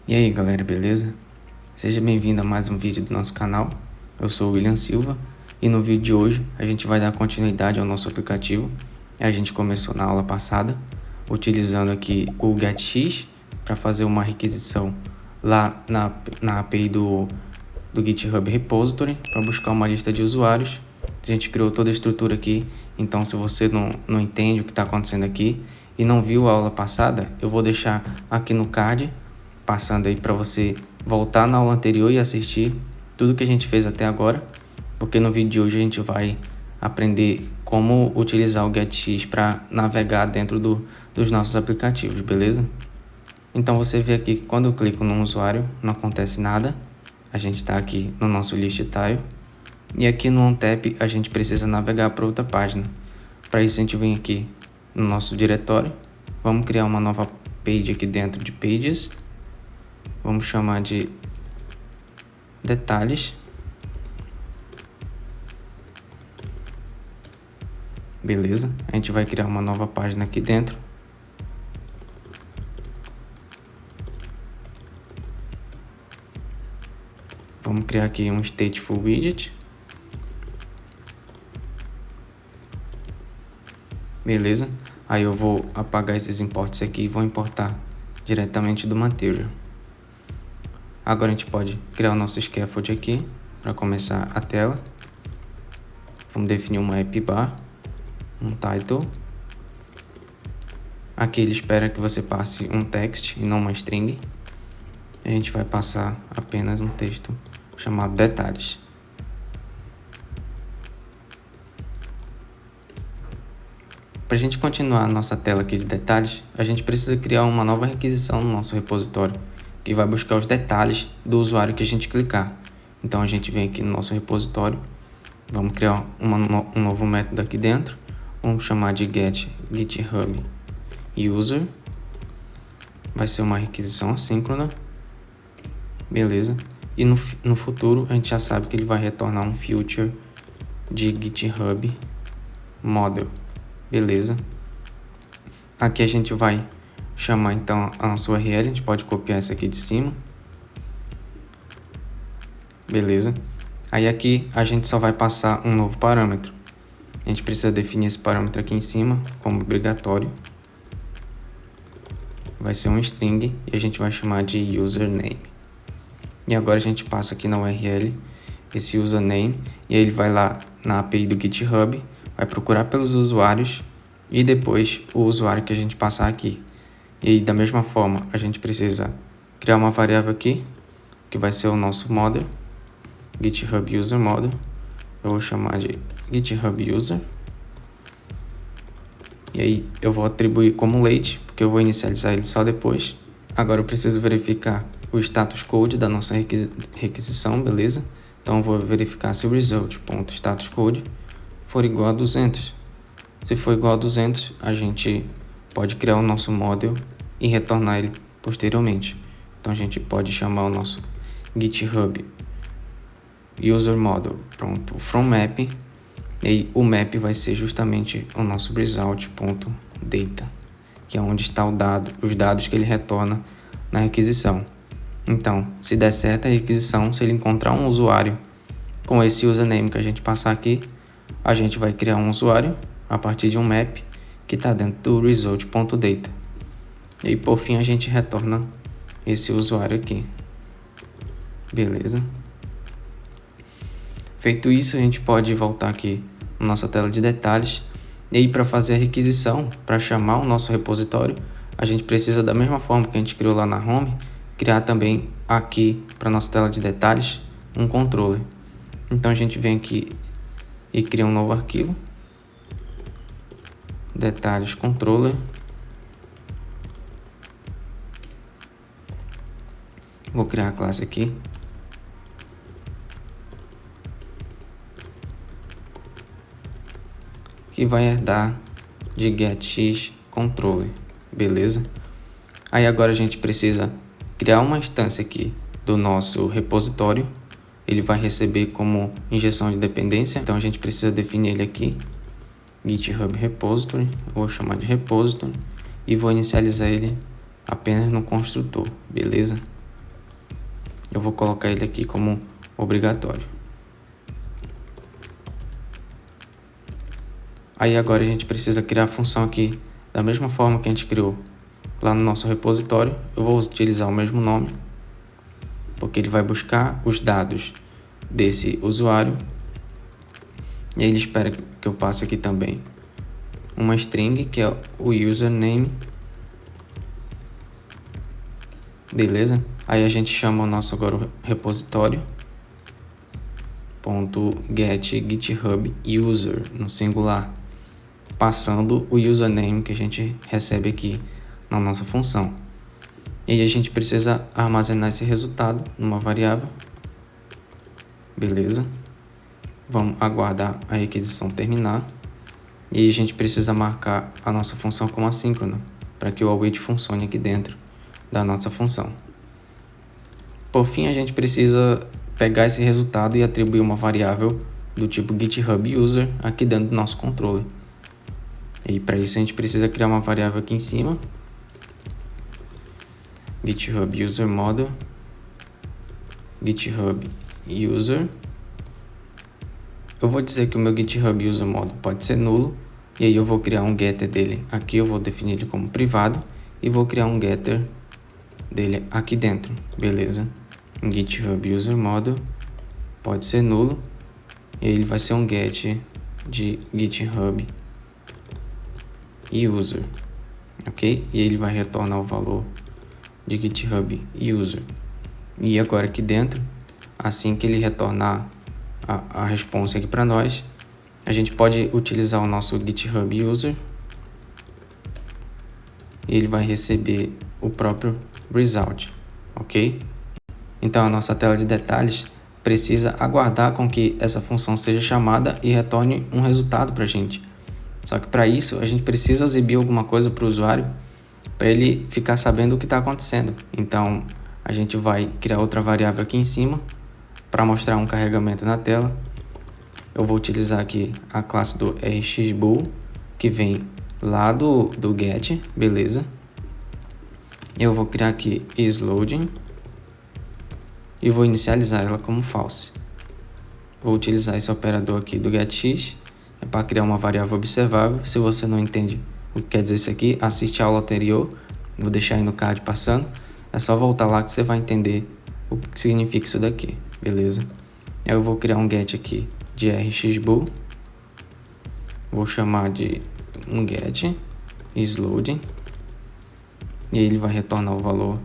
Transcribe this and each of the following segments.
E aí galera, beleza? Seja bem-vindo a mais um vídeo do nosso canal. Eu sou o William Silva e no vídeo de hoje a gente vai dar continuidade ao nosso aplicativo. A gente começou na aula passada utilizando aqui o getX para fazer uma requisição lá na API do GitHub Repository para buscar uma lista de usuários. A gente criou toda a estrutura aqui, então se você não entende o que está acontecendo aqui e não viu a aula passada, eu vou deixar aqui no card, passando aí para você voltar na aula anterior e assistir tudo que a gente fez até agora, porque no vídeo de hoje a gente vai aprender como utilizar o getX para navegar dentro dos nossos aplicativos, beleza? Então você vê aqui que quando eu clico no usuário não acontece nada, a gente está aqui no nosso list tile e aqui no OnTap a gente precisa navegar para outra página. Para isso a gente vem aqui no nosso diretório, vamos criar uma nova page aqui dentro de pages. Vamos chamar de detalhes. Beleza, a gente vai criar uma nova página aqui dentro. Vamos criar aqui um stateful widget. Beleza, aí eu vou apagar esses imports aqui e vou importar diretamente do material. Agora a gente pode criar o nosso scaffold aqui para começar a tela. Vamos definir uma app bar, um title. Aqui ele espera que você passe um text e não uma string. A gente vai passar apenas um texto chamado detalhes. Para a gente continuar a nossa tela aqui de detalhes, a gente precisa criar uma nova requisição no nosso repositório, que vai buscar os detalhes do usuário que a gente clicar. Então a gente vem aqui no nosso repositório, vamos criar um novo método aqui dentro, vamos chamar de get GitHub user, vai ser uma requisição assíncrona, beleza? E no futuro a gente já sabe que ele vai retornar um future de GitHub model, beleza? Aqui a gente vai chamar então a nossa URL, a gente pode copiar essa aqui de cima, beleza? Aí aqui a gente só vai passar um novo parâmetro, a gente precisa definir esse parâmetro aqui em cima como obrigatório, vai ser um string e a gente vai chamar de username. E agora a gente passa aqui na URL esse username e aí ele vai lá na API do GitHub, vai procurar pelos usuários e depois o usuário que a gente passar aqui. E da mesma forma, a gente precisa criar uma variável aqui, que vai ser o nosso model, GitHub User Model. Eu vou chamar de GitHub User. E aí eu vou atribuir como late, porque eu vou inicializar ele só depois. Agora eu preciso verificar o status code da nossa requisição, beleza? Então eu vou verificar se o result.statuscode for igual a 200. Se for igual a 200, a gente pode criar o nosso model e retornar ele posteriormente. Então a gente pode chamar o nosso GitHub User Model, pronto, from map, e aí o map vai ser justamente o nosso result.data, que é onde está os dados que ele retorna na requisição. Então, se der certo a requisição, se ele encontrar um usuário com esse username que a gente passar aqui, a gente vai criar um usuário a partir de um map que está dentro do result.data. E aí, por fim, a gente retorna esse usuário aqui. Beleza? Feito isso, a gente pode voltar aqui na nossa tela de detalhes. E aí, para fazer a requisição, para chamar o nosso repositório, a gente precisa, da mesma forma que a gente criou lá na home, criar também aqui para nossa tela de detalhes um controller. Então a gente vem aqui e cria um novo arquivo, detalhes controller. Vou criar a classe aqui. Que vai herdar de getX controller, beleza? Aí agora a gente precisa criar uma instância aqui do nosso repositório. Ele vai receber como injeção de dependência, então a gente precisa definir ele aqui, GitHub Repository, vou chamar de Repository e vou inicializar ele apenas no construtor, beleza? eu vou colocar ele aqui como obrigatório. Aí agora a gente precisa criar a função aqui da mesma forma que a gente criou lá no nosso repositório. Eu vou utilizar o mesmo nome, porque ele vai buscar os dados desse usuário. E aí ele espera que eu passe aqui também uma string, que é o username. Beleza? Aí a gente chama o nosso agora o repositório .get GitHub user no singular, passando o username que a gente recebe aqui na nossa função. E aí a gente precisa armazenar esse resultado numa variável. Beleza? Vamos aguardar a requisição terminar. E aí a gente precisa marcar a nossa função como assíncrona, para que o await funcione aqui dentro da nossa função. Por fim, a gente precisa pegar esse resultado e atribuir uma variável do tipo GitHub user aqui dentro do nosso controller. E para isso a gente precisa criar uma variável aqui em cima, GitHub user model, GitHub user. Eu vou dizer que o meu GitHub user model pode ser nulo, e aí eu vou criar um getter dele aqui, eu vou definir ele como privado, e vou criar um getter dele aqui dentro, beleza? GitHub user model pode ser nulo, e ele vai ser um get de GitHub user, ok? E ele vai retornar o valor de GitHub user. E agora aqui dentro, assim que ele retornar a resposta aqui para nós, a gente pode utilizar o nosso GitHub user e ele vai receber o próprio result, ok? Então a nossa tela de detalhes precisa aguardar com que essa função seja chamada e retorne um resultado para a gente. Só que para isso a gente precisa exibir alguma coisa para o usuário, para ele ficar sabendo o que está acontecendo. Então a gente vai criar outra variável aqui em cima para mostrar um carregamento na tela. Eu vou utilizar aqui a classe do rxBool, que vem lá do get, beleza? Eu vou criar aqui isLoading e vou inicializar ela como false. Vou utilizar esse operador aqui do getX para criar uma variável observável. Se você não entende o que quer dizer isso aqui, assiste a aula anterior, vou deixar aí no card passando. É só voltar lá que você vai entender o que significa isso daqui, beleza? Eu vou criar um get aqui de rxBool, vou chamar de um get isLoading, e ele vai retornar o valor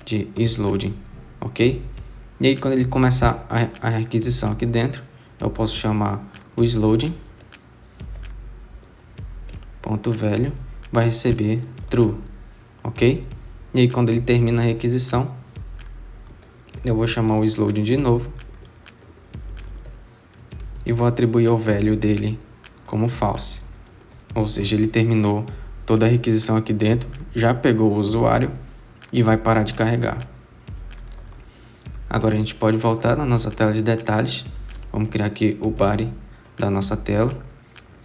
de isLoading, ok? E aí quando ele começar a requisição aqui dentro, eu posso chamar o isLoading .value, vai receber true, ok? E aí quando ele termina a requisição, eu vou chamar o isLoading de novo e vou atribuir o value dele como false. Ou seja, ele terminou toda a requisição aqui dentro, já pegou o usuário e vai parar de carregar. Agora a gente pode voltar na nossa tela de detalhes. Vamos criar aqui o body da nossa tela.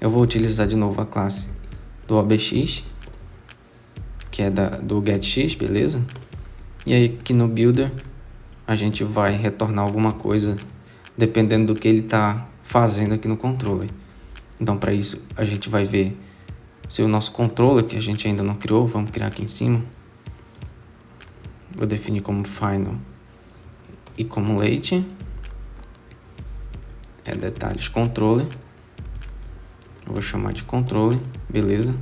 Eu vou utilizar de novo a classe do OBX, que é do getX, beleza? E aí aqui no builder a gente vai retornar alguma coisa dependendo do que ele está fazendo aqui no controller. Então para isso a gente vai ver se o nosso controller, que a gente ainda não criou, vamos criar aqui em cima. Vou definir como final e como late. Detalhes controller. Eu vou chamar de controller, beleza?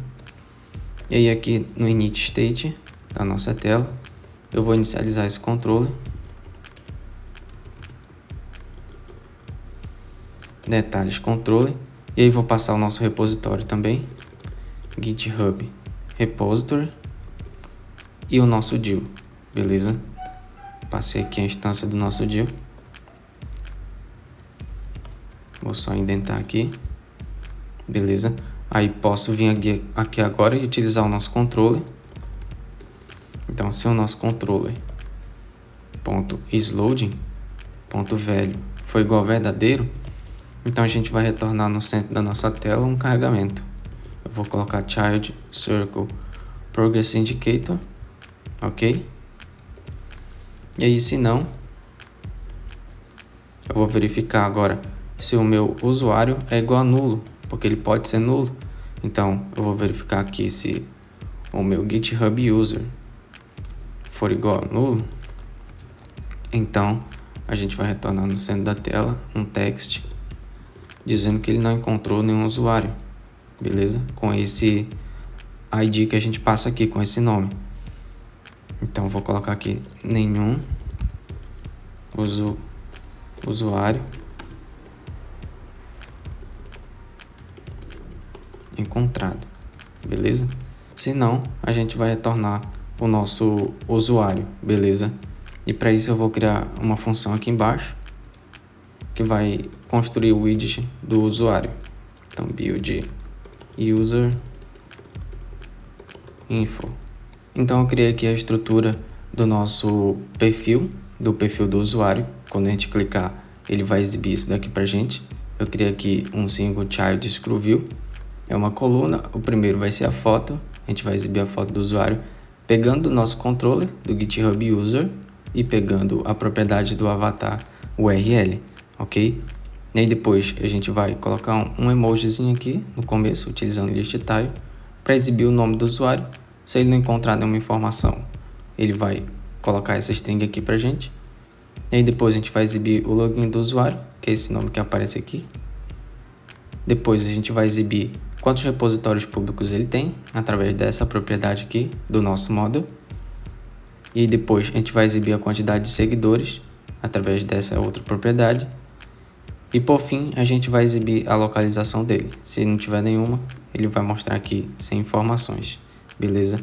E aí aqui no init state da nossa tela, eu vou inicializar esse controller. Detalhes controller. E aí vou passar o nosso repositório também. GitHub repository e o nosso DIL, beleza? Passei aqui a instância do nosso DIL. Vou só indentar aqui, beleza? Aí posso vir aqui agora e utilizar o nosso controller. Então se o nosso controller .isLoading.value for igual a verdadeiro, então a gente vai retornar no centro da nossa tela um carregamento. Eu vou colocar child circle progress indicator, ok? E aí se não, eu vou verificar agora se o meu usuário é igual a nulo, porque ele pode ser nulo. Então eu vou verificar aqui se o meu GitHub user for igual a nulo. Então a gente vai retornar no centro da tela um text dizendo que ele não encontrou nenhum usuário, beleza? Com esse ID que a gente passa aqui, com esse nome. Então vou colocar aqui nenhum usuário encontrado, beleza? Se não, a gente vai retornar o nosso usuário, beleza? E para isso eu vou criar uma função aqui embaixo que vai construir o widget do usuário. Então build user info. Então eu criei aqui a estrutura do nosso perfil, do usuário. Quando a gente clicar, ele vai exibir isso daqui pra gente. Eu criei aqui um single child screw view. É uma coluna, o primeiro vai ser a foto. A gente vai exibir a foto do usuário pegando o nosso controller do GitHub user e pegando a propriedade do avatar URL, ok? E aí depois a gente vai colocar um emojizinho aqui no começo, utilizando list tile, para exibir o nome do usuário. Se ele não encontrar nenhuma informação, ele vai colocar essa string aqui pra gente. E aí depois a gente vai exibir o login do usuário, que é esse nome que aparece aqui. Depois a gente vai exibir quantos repositórios públicos ele tem, através dessa propriedade aqui do nosso model. E aí depois a gente vai exibir a quantidade de seguidores, através dessa outra propriedade. E por fim, a gente vai exibir a localização dele. Se não tiver nenhuma, ele vai mostrar aqui sem informações, beleza?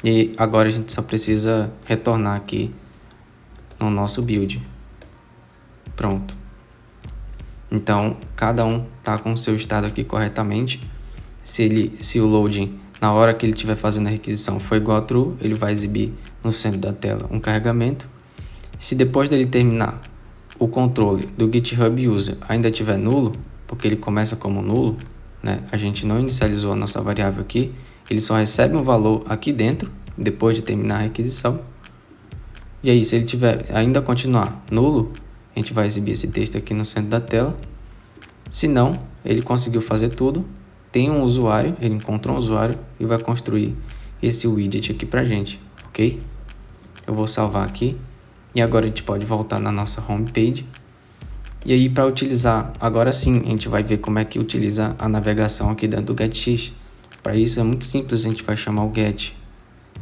E agora a gente só precisa retornar aqui no nosso build. Pronto. Então, cada um está com o seu estado aqui corretamente. Se o loading, na hora que ele estiver fazendo a requisição, for igual a true, ele vai exibir no centro da tela um carregamento. Se depois dele terminar, o controle do GitHub user ainda estiver nulo, porque ele começa como nulo, né? A gente não inicializou a nossa variável aqui, ele só recebe um valor aqui dentro, depois de terminar a requisição. E aí, se ele tiver ainda continuar nulo, a gente vai exibir esse texto aqui no centro da tela. Se não, ele conseguiu fazer tudo, tem um usuário, ele encontrou um usuário e vai construir esse widget aqui pra gente, ok? Eu vou salvar aqui e agora a gente pode voltar na nossa homepage. E aí, para utilizar, agora sim, a gente vai ver como é que utiliza a navegação aqui dentro do getX. Para isso é muito simples, a gente vai chamar o get.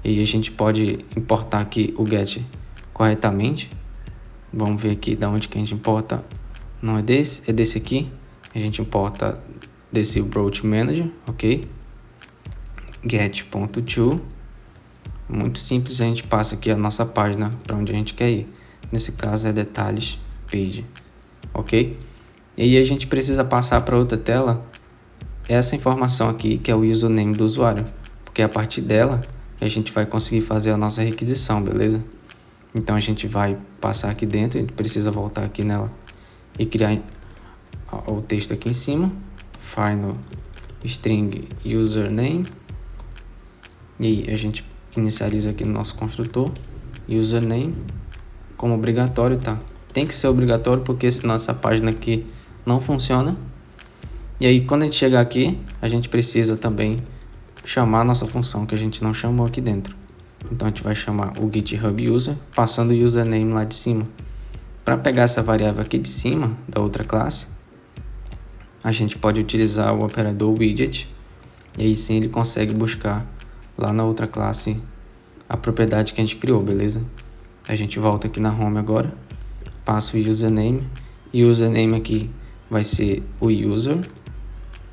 E aí a gente pode importar aqui o get corretamente. Vamos ver aqui da onde que a gente importa. Não é desse, é desse aqui. A gente importa desse Approach Manager, ok? Get.to. Muito simples, a gente passa aqui a nossa página para onde a gente quer ir. Nesse caso é detalhes page, ok? E aí a gente precisa passar para outra tela essa informação aqui, que é o username do usuário, porque é a partir dela que a gente vai conseguir fazer a nossa requisição, beleza? Então a gente vai passar aqui dentro, a gente precisa voltar aqui nela e criar o texto aqui em cima, final string username, e aí a gente inicializa aqui no nosso construtor username como obrigatório, tá? Tem que ser obrigatório porque senão essa página aqui não funciona. E aí quando a gente chegar aqui, a gente precisa também chamar a nossa função que a gente não chamou aqui dentro. Então a gente vai chamar o GitHub user, passando o username lá de cima. Para pegar essa variável aqui de cima da outra classe, a gente pode utilizar o operador widget, e aí sim ele consegue buscar lá na outra classe a propriedade que a gente criou, beleza? A gente volta aqui na home agora, passa o username, e o username aqui vai ser o user.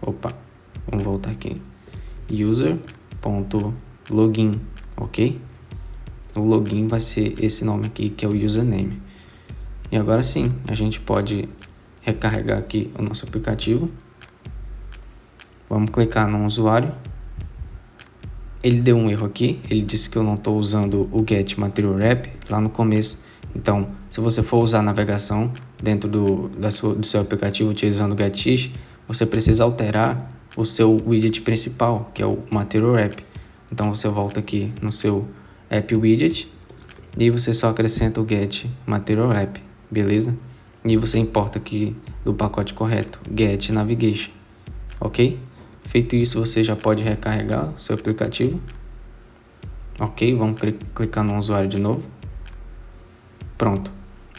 Opa, vamos voltar aqui. User.login, ok? O login vai ser esse nome aqui, que é o username. E agora sim, a gente pode recarregar aqui o nosso aplicativo. Vamos clicar no usuário. Ele deu um erro aqui, ele disse que eu não estou usando o get material wrap lá no começo. Então, se você for usar a navegação dentro do seu aplicativo utilizando o getX, você precisa alterar o seu widget principal, que é o material wrap. Então você volta aqui no seu app widget e você só acrescenta o get material wrap, beleza? e você importa aqui do pacote correto, Get Navigation, ok? Feito isso, você já pode recarregar o seu aplicativo. Ok, vamos clicar no usuário de novo. Pronto,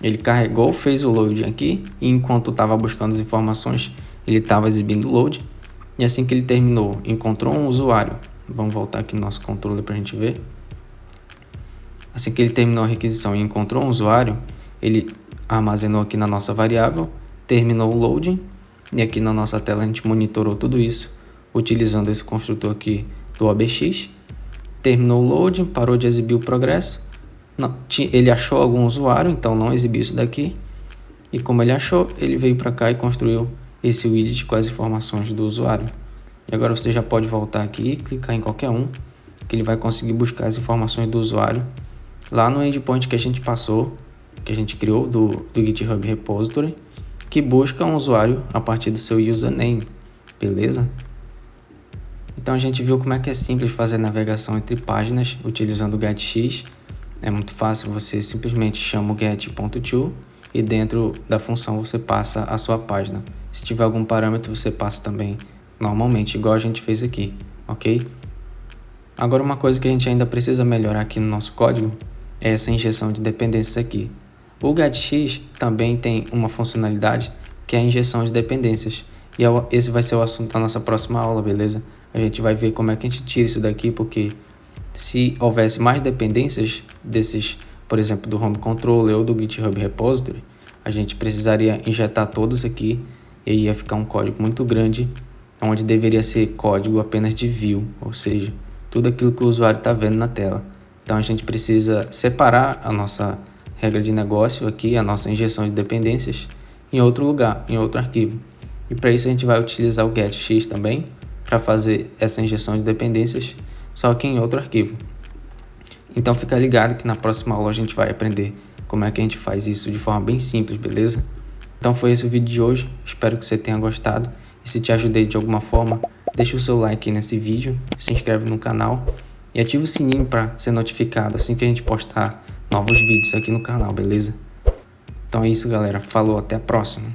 ele carregou, fez o load aqui, e enquanto estava buscando as informações, ele estava exibindo o load. E assim que ele terminou, encontrou um usuário. Vamos voltar aqui no nosso controle para a gente ver. Assim que ele terminou a requisição e encontrou um usuário, ele armazenou aqui na nossa variável, terminou o loading, e aqui na nossa tela a gente monitorou tudo isso, utilizando esse construtor aqui do OBX. Terminou o loading, parou de exibir o progresso. Não, ele achou algum usuário, então não exibiu isso daqui. E como ele achou, ele veio para cá e construiu esse widget com as informações do usuário. E agora você já pode voltar aqui e clicar em qualquer um, que ele vai conseguir buscar as informações do usuário lá no endpoint que a gente passou, que a gente criou do GitHub Repository, que busca um usuário a partir do seu username, beleza? Então a gente viu como é que é simples fazer navegação entre páginas utilizando o getX. É muito fácil, você simplesmente chama o get.to e dentro da função você passa a sua página. Se tiver algum parâmetro você passa também normalmente, igual a gente fez aqui, ok? Agora uma coisa que a gente ainda precisa melhorar aqui no nosso código é essa injeção de dependências aqui. O getX também tem uma funcionalidade que é a injeção de dependências. E esse vai ser o assunto da nossa próxima aula, beleza? A gente vai ver como é que a gente tira isso daqui, porque se houvesse mais dependências desses, por exemplo, do Home Controller ou do GitHub Repository, a gente precisaria injetar todos aqui e ia ficar um código muito grande, onde deveria ser código apenas de view, ou seja, tudo aquilo que o usuário está vendo na tela. Então a gente precisa separar a nossa regra de negócio aqui, a nossa injeção de dependências, em outro lugar, em outro arquivo. E para isso a gente vai utilizar o getX também, para fazer essa injeção de dependências, só que em outro arquivo. Então fica ligado que na próxima aula a gente vai aprender como é que a gente faz isso de forma bem simples, beleza? Então foi esse o vídeo de hoje, espero que você tenha gostado. E se te ajudei de alguma forma, deixa o seu like aí nesse vídeo, se inscreve no canal e ativa o sininho para ser notificado assim que a gente postar novos vídeos aqui no canal, beleza? Então é isso, galera. Falou, até a próxima.